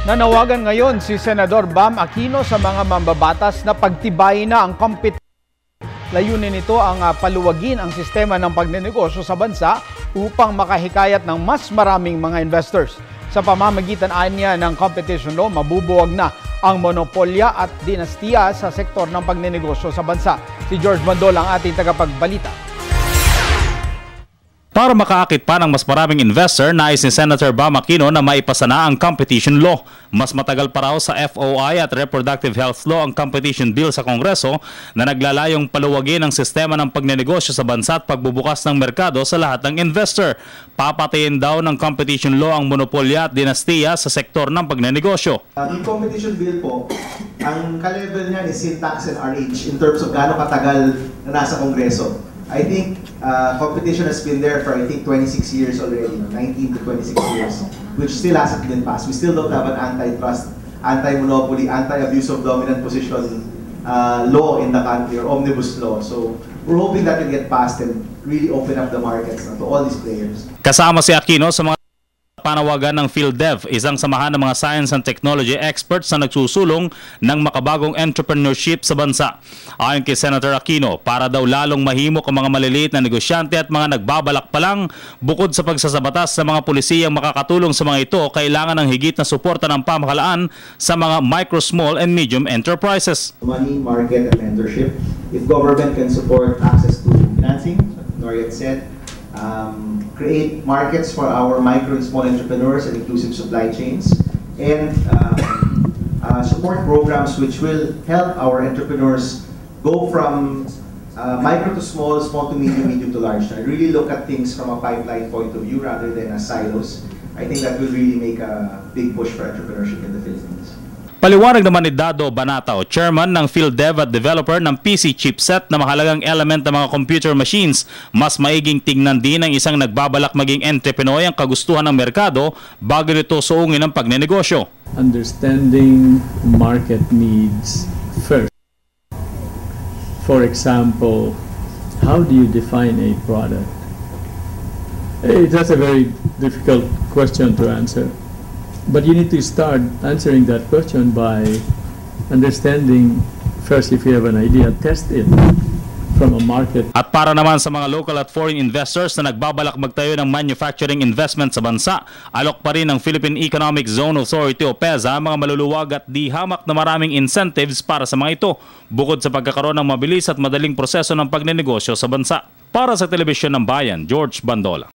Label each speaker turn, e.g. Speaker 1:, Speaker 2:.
Speaker 1: Nanawagan ngayon si Senador Bam Aquino sa mga mambabatas na pagtibayin na ang competition. Layunin nito ang paluwagin ang sistema ng pagnenegosyo sa bansa upang makahikayat ng mas maraming mga investors. Sa pamamagitan niya ng competition law, mabubuwag na ang monopolya at dinastiya sa sektor ng pagnenegosyo sa bansa. Si George Bandola ang ating tagapagbalita.
Speaker 2: Para makaakit pa ng mas maraming investor, nais ni Senator Bam Aquino na maipasa na ang competition law. Mas matagal pa raw sa FOI at Reproductive Health Law ang competition bill sa Kongreso na naglalayong paluwagin ang sistema ng pagnenegosyo sa bansa at pagbubukas ng merkado sa lahat ng investor. Papatayin daw ng competition law ang monopolya at dinastiya sa sektor ng pagnenegosyo.
Speaker 3: Yung competition bill po, ang ka-level niya is syntax and RH in terms of gaano katagal na nasa Kongreso. I think competition has been there for 26 years already, 19 to 26 years, which still hasn't been passed. We still don't have an antitrust, anti-monopoly, anti-abuse of dominant position law in the country, or omnibus law. So we're hoping that will get passed and really open up the markets to all these players.
Speaker 2: Kasama si Aquino sa mga panawagan ng PhilDev, isang samahan ng mga science and technology experts na nagsusulong ng makabagong entrepreneurship sa bansa. Ayon kay Senator Aquino, para daw lalong mahimok ang mga maliliit na negosyante at mga nagbabalak pa lang, bukod sa pagsasabatas sa mga pulisiyang makakatulong sa mga ito, kailangan ng higit na suporta ng pamahalaan sa mga micro, small and medium enterprises.
Speaker 3: Money, market, and mentorship. If government can support access to financing, Noriet said, create markets for our micro and small entrepreneurs and inclusive supply chains, and support programs which will help our entrepreneurs go from micro to small, small to medium, medium to large. I really look at things from a pipeline point of view rather than as silos. I think that will really make a big push for entrepreneurship in the Philippines.
Speaker 2: Paliwanag naman ni Dado Banatao, chairman ng PhilDev at developer ng PC chipset na mahalagang element ng mga computer machines, mas maiging tingnan din ng isang nagbabalak maging entrepreneur ang kagustuhan ng merkado bago nito suungin ang pagnenegosyo.
Speaker 4: Understanding market needs first. For example, how do you define a product? That's a very difficult question to answer. But you need to start answering that question by understanding first, if you have an idea, test it from a market.
Speaker 2: At para naman sa mga local at foreign investors na nagbabalak magtayo ng manufacturing investment sa bansa, alok pa rin ng Philippine Economic Zone Authority o PEZA mga maluluwag at di hamak na maraming incentives para sa mga ito, bukod sa pagkakaroon ng mabilis at madaling proseso ng pagnenegosyo sa bansa. Para sa Telebisyon ng Bayan, George Bandola.